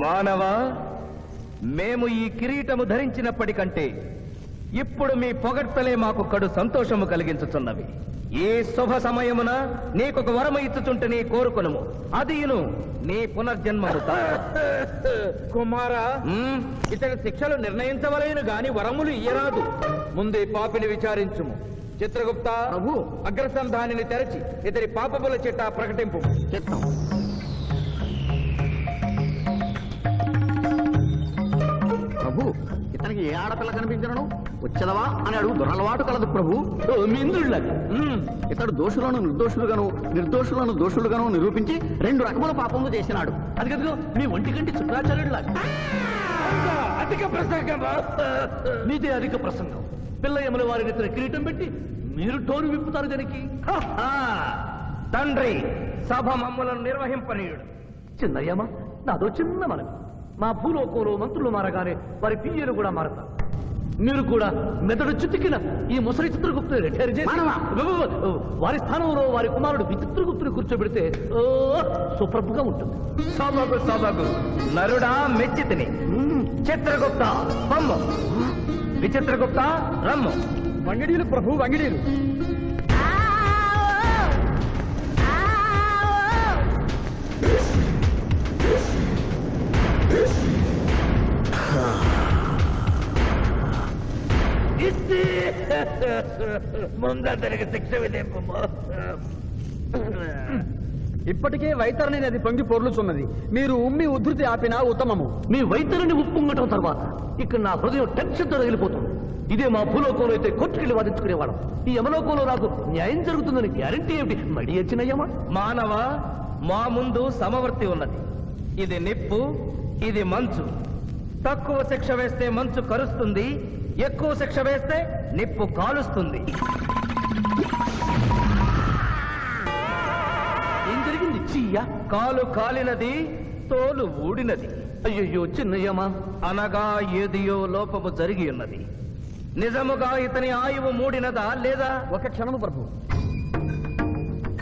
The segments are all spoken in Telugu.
మానవ, మేము ఈ కిరీటము ధరించినప్పటికంటే ఇప్పుడు మీ పొగడ్తలే మాకు కడు సంతోషము కలిగించుతున్నవి. ఈ శుభ సమయమున నీకొక వరము ఇచ్చుచుంటే నీ కోరుకొనుము, అదియును నీ పునర్జన్మము. కుమారా, ఇతని శిక్షలు నిర్ణయించవలేను గాని వరములు ఇయ్యరాదు. ముందే పాపిని విచారించుము. చిత్రగుప్త ప్రభు, అగ్రసంధానిని తెరచి ఇతని పాపముల చిట్టా ప్రకటింపు. చిత్తం. ప్రభు, ఇతనికి ఏ ఆడపిల్ల కనిపించను వచ్చదవా అని అడుగు దురలవాటు కలదు ప్రభు. ఇతడు దోషులను నిర్దోషులుగాను నిర్దోషులను దోషులుగాను నిరూపించి 2 రకముల పాపములు చేసినాడు. అది కదుగో మీ ఒంటికంటి శుక్రాచార్యుడులాగా. అధిక ప్రసంగం. మీదే అధిక ప్రసంగం. పిల్లయముల వారిని ఇతర కిరీటం పెట్టి మీరు టోరు విప్పుతారు దానికి. తండ్రి, సభ మమ్మలను నిర్వహింపనీయుడు. చిన్నయ్యమ్మ, నాదో చిన్న మనవి. మా భూలోకంలో మంత్రులు మారగానే వారి పియ్యలు కూడా మారతారు. మీరు కూడా మెదడు చుట్టుకిన ఈ ముసలి చిత్రగుప్తుని రిటైర్ చేసి వారి స్థానంలో వారి కుమారుడు విచిత్రగుప్తుని కూర్చోబెడితే సుప్రభుగా ఉంటుంది. సభకు సభకు నరుడా మెచ్చితిని. చిత్రగుప్త బొమ్మ, విచిత్రగుప్త రమ్ము. వంగిడీలు ప్రభు, వంగిడీలు. ముందరికి శిక్ష విధింపు. ఇప్పటికే వైతరణి నది పొంగి పొర్లుచున్నది. మీరు ఉమ్మి ఉద్ధృతి ఆపినా ఉత్తమము. మీ వైతరిని ఉప్పొంగటం తర్వాత ఇక్కడ నా హృదయం టెన్షన్తో రగిలిపోతుంది. ఇదే మా భూలోకంలో అయితే కోర్టుకెళ్ళి వాదించుకునేవాళ్ళం. ఈ యమలోకంలో నాకు న్యాయం జరుగుతుందని గ్యారంటీ ఏమిటి? మడి వచ్చినయ్యమా. మానవ, మా ముందు సమవర్తి ఉన్నది. ఇది నిప్పు, ఇది మంచు. తక్కువ శిక్ష వేస్తే మంచు కరుస్తుంది, ఎక్కువ శిక్ష వేస్తే నిప్పు కాలుస్తుంది. ఏం జరిగింది? చీయ కాలు కాలినది, తోలు ఊడినది. అయ్యయ్యో చిన్నయ్యమా, అనగా ఏదియో లోపము జరిగి ఉన్నది. నిజముగా ఇతని ఆయువు మూడినదా లేదా? ఒక క్షణము ప్రభు.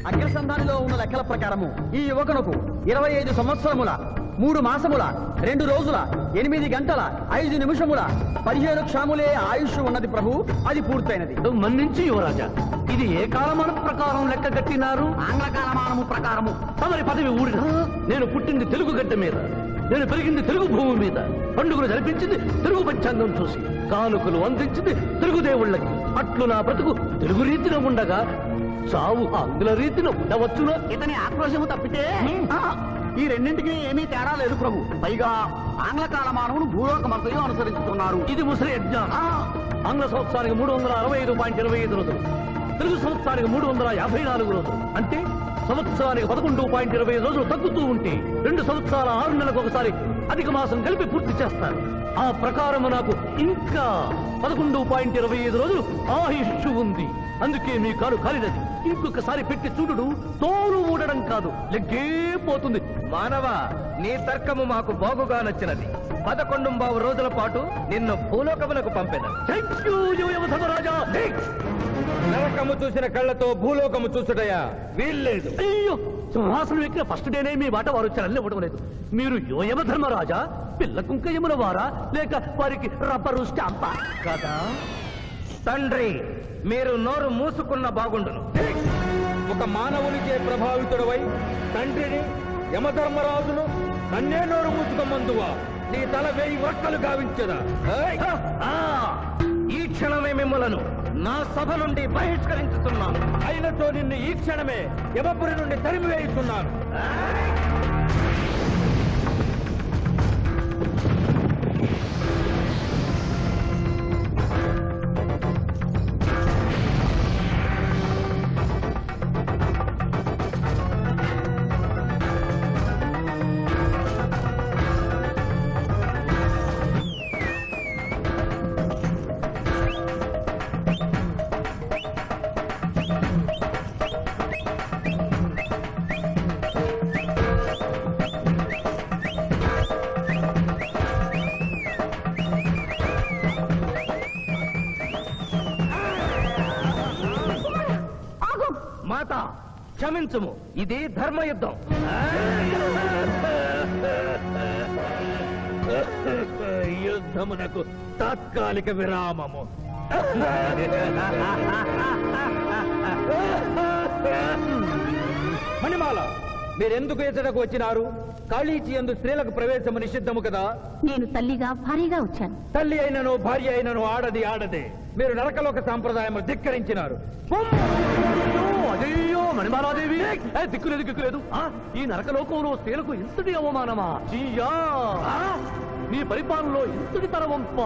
అగ్రసంధానిలో ఉన్న లెక్కల ప్రకారము ఈ యువకునకు 25 సంవత్సరముల 3 మాసముల 2 రోజుల 8 గంటల 5 నిమిషముల 15 క్షణములే ఆయుష్ ఉన్నది ప్రభు. అది పూర్తయినది. మన్నించి యువరాజా, ఇది ఏ కాలమాన ప్రకారం లెక్క కట్టినారు? ఆంగ్ల కాలమానము ప్రకారము. తమరి పదవి ఊడిన. నేను పుట్టింది తెలుగు గడ్డ మీద, నేను పెరిగింది తెలుగు భూమి మీద, పండుగలు జరిపించింది తెలుగు పంచాంగం చూసి, కానుకలు అందించింది తెలుగు దేవుళ్ళకి. అట్లు నా బ్రతుకు తెలుగు రీతిలో ఉండగా చావు ఆంగ్ల రీతిలో ఉండవచ్చునా? ఇతని ఆక్రోశము తప్పితే ఈ రెండింటికి ఏమీ తేడా లేదు ప్రభు. పైగా ఆంగ్ల కాలమానమును భూలోకమంతయు అనుసరిస్తున్నారు. ఇది ముసలి అజ్ఞానం. ఆంగ్ల సంవత్సరానికి 365.25 రోజులు, తెలుగు సంవత్సరానికి 354 రోజులు. అంటే సంవత్సరానికి 11.25 రోజులు తగ్గుతూ ఉంటే 2 సంవత్సరాల 6 నెలలకు ఒకసారి అధిక మాసం కలిపి పూర్తి చేస్తారు. ఆ ప్రకారం నాకు ఇంకా 11.25 రోజులు ఆయుష్ ఉంది. అందుకే మీ కాలు కాలినది. ఇంకొకసారి పెట్టి చూడు, తోలు ఊడడం కాదు, లెగ్గే పోతుంది. మానవ, నీ తర్కము మాకు బాగుగా నచ్చినది. 11 రోజుల పాటు నిన్ను భూలోకములకు పంపెదను. నరకము చూసిన కళ్ళతో భూలోకము చూసుటయా వీల్లేదు. అయ్యో, సింహాసనం ఎక్కిన ఫస్ట్ డేనే మీ మాట వారు చలన్ని ఇవ్వడం లేదు. మీరు యోయమ ధర్మరాజా, పిల్ల కుంకయముల వారా, లేక వారికి రబ్బరు స్టాంపా కదా? తండ్రి, మీరు నోరు మూసుకున్న బాగుండును. ఒక మానవునిచే ప్రభావితుడవై తండ్రిని, యమధర్మరాజును నన్నే నోరు మూసుకోమందువా? నీ తల 1000 వక్కలు గావించదా? ఈ క్షణమే మిమ్మలను నా సభ నుండి బహిష్కరించుతున్నాను. అయినతో నిన్ను ఈ క్షణమే యమపురి నుండి తరిమివేయుతున్నాను. మాత, క్షమించుము, ఇది ధర్మయుద్ధం. యుద్ధమునకు తాత్కాలిక విరామము. మణిమాల, మీరెందుకు ఎచ్చటకు వచ్చినారు? కాళీచి యందు స్త్రీలకు ప్రవేశము నిషిద్ధము కదా. నేను తల్లిగా భారీగా వచ్చాను. తల్లి అయినను భార్య అయినను ఆడది ఆడదే. మీరు నరకలోక సాంప్రదాయము ధిక్కరించినారు. అయ్యో మణిమాలాదేవి, దిక్కులేదు దిక్కులేదు. ఈ నరకలోకంలో స్త్రీలకు ఇంతటి అవమానమా? చీయా, నీ పరిపాలనలో ఇంతటి తరవంప.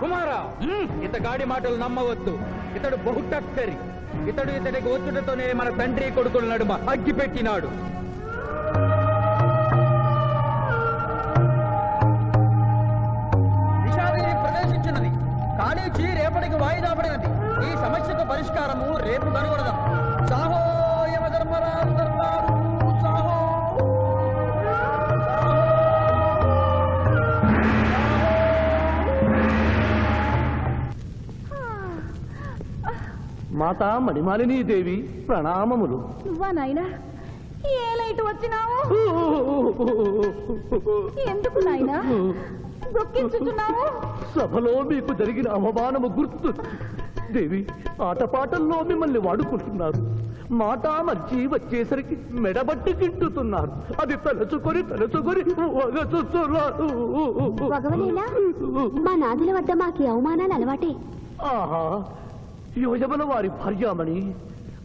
కుమారా, ఇతగాడి మాటలు నమ్మవద్దు. ఇతడు బహుటక్కరి. ఇతడికి వచ్చుటతోనే మన తండ్రి కొడుకుల నడుమ అగ్గి పెట్టినాడు. నిషాదేవి ప్రవేశించినది. కాళీచి రేపటికి వాయిదా పడినది. ఈ సమస్యకు పరిష్కారము రేపు కనుగొడదాం. సాహో యమధర్మరాజు దర్బారు, సాహో. మాతా మణిమాలినీ దేవి ప్రణామములు. నువ్వా నాయనా? ఏలా ఇటు వచ్చినావు? ఎందుకు నాయనా దుఃఖించుచున్నావు? సభలో మీకు జరిగిన అవమానము గుర్తు. దేవి, ఆటపాటల్లో మిమ్మల్ని వాడుకుంటున్నారు. మాట మర్చి వచ్చేసరికి మెడబట్టి గిట్టుతున్నారు. అది తలుచుకొని వగచుస్తున్నారు. వగవలేలా? మా నాదుల వద్ద మాకి అవమానాలు అలవాటే. ఆహా, యోజమల వారి భార్యామణి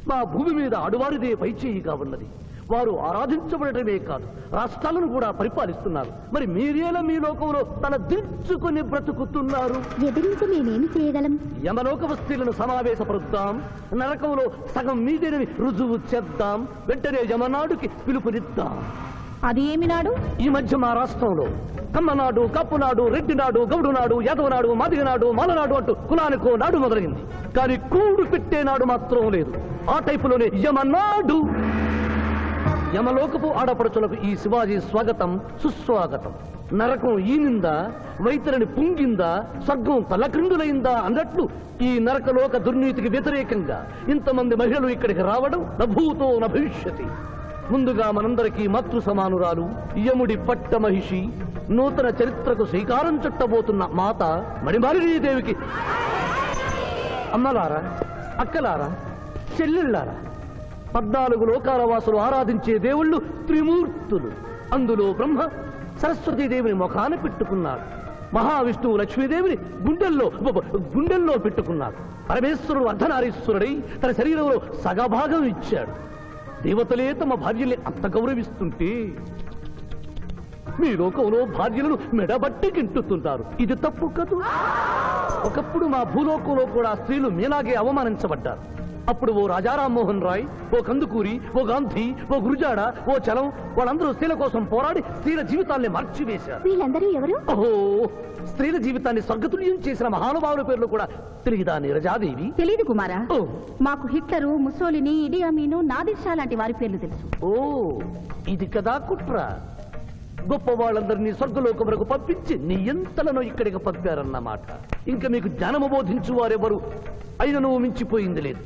మా భూమి మీద ఆడువారిదే పైచేయిగా ఉన్నది. వారు ఆరాధించబడటమే కాదు, రాష్ట్రాలను కూడా పరిపాలిస్తున్నారు. మరి మీరేలా మీ లోకంలో తల దించుకొని బ్రతుకుతున్నారు? ఎదిరించి మేమేమి చేయగలం? యమలోక వస్తువులను సమావేశపరుద్దాం. నరకంలో సగం మీదేనని రుజువు చేద్దాం. వెంటనే యమనాడుకి పిలుపునిద్దాం. అది ఏమి నాడు? ఈ మధ్య మా రాష్ట్రంలో కమ్మనాడు, కప్పునాడు, రెడ్డినాడు, గౌడునాడు, యాదవనాడు, మాదిగనాడు, మాలనాడు అంటూ కులానికో నాడు మొదలైంది. కానీ కూడు పెట్టే నాడు మాత్రం లేదు. ఆ టైపులోనే యమనాడు. యమలోకపు ఆడపడుచులకు ఈ శివాజీ స్వాగతం సుస్వాగతం. నరకం ఈనిందా, వైతరిని పుంగిందా, స్వర్గం తలక్రిందులైందా అన్నట్లు ఈ నరకలోక దుర్నీతికి వ్యతిరేకంగా ఇంతమంది మహిళలు ఇక్కడికి రావడం నభూతో నభవిష్యతి. ముందుగా మనందరికీ మాతృ సమానురాలు, యముడి పట్ట మహిషి, నూతన చరిత్రకు శ్రీకారం చుట్టబోతున్న మాత మణిమాలినీదేవికి అమ్మలారా, అక్కలారా, చెల్లెళ్ళారా, 14 లోకాల వాసులు ఆరాధించే దేవుళ్ళు త్రిమూర్తులు. అందులో బ్రహ్మ సరస్వతీదేవిని ముఖాన పెట్టుకున్నాడు. మహావిష్ణువు లక్ష్మీదేవిని గుండెల్లో పెట్టుకున్నాడు. పరమేశ్వరుడు అర్ధనారీశ్వరుడై తన శరీరంలో సగభాగం ఇచ్చాడు. దేవతలే తమ భార్యల్ని అంత గౌరవిస్తుంటే మీ లోకంలో భార్యలను మెడబట్టి గింటుతున్నారు. ఇది తప్పు కదూ. ఒకప్పుడు మా భూలోకంలో కూడా స్త్రీలు మీలాగే అవమానించబడ్డారు. అప్పుడు ఓ రాజా రామ్మోహన్ రాయ్, ఓ కందుకూరి, ఓ గాంధీ, ఓ గురుజాడ, ఓ చలం వాళ్ళందరూ స్త్రీల కోసం పోరాడి స్త్రీల జీవితాల్ని మార్చివేశారు. వీళ్ళందరూ ఎవరు? ఓహో, స్త్రీల జీవితాన్ని స్వర్గతుల్యం చేసిన మహానుభావుల పేర్లు కూడా తెలియదా నీరజాదేవి? తెలీదు కుమారా. ఓ మాకు హిట్లరు, ముసోలిని, ఇడి అమీను, నాదిర్ షా లాంటి వారి పేర్లు తెలుసు. ఓ ఇది కదా కుట్ర. గొప్ప వాళ్ళందరినీ స్వర్గలోకములకు పంపించి నీ ఎంతలను ఇక్కడికి పంపారన్నమాట. ఇంకా మీకు జ్ఞానము బోధించు వారెవరు అయినను మించిపోయింది లేదు.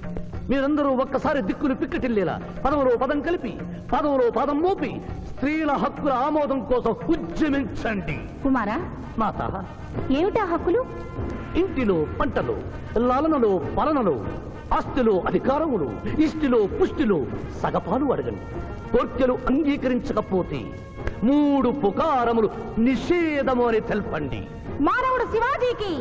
మీరందరూ ఒక్కసారి దిక్కులు పిక్కటిల్లేలా పదములో పదం కలిపి, పదములో పదం మోపి స్త్రీల హక్కుల ఆమోదం కోసం ఉద్యమించండి. కుమారా, మాత, ఏమిటా హక్కులు? ఇంటిలో పంటలు, లాలనలో పాలనలో, ఆస్తిలో అధికారములు, ఇష్టిలో పుష్టిలో సగపాలు అడగండి. కోర్కెలు అంగీకరించకపోతే 3 పుకారములు నిషేధము అని తెల్పండి. మానవుడు శివాజీకి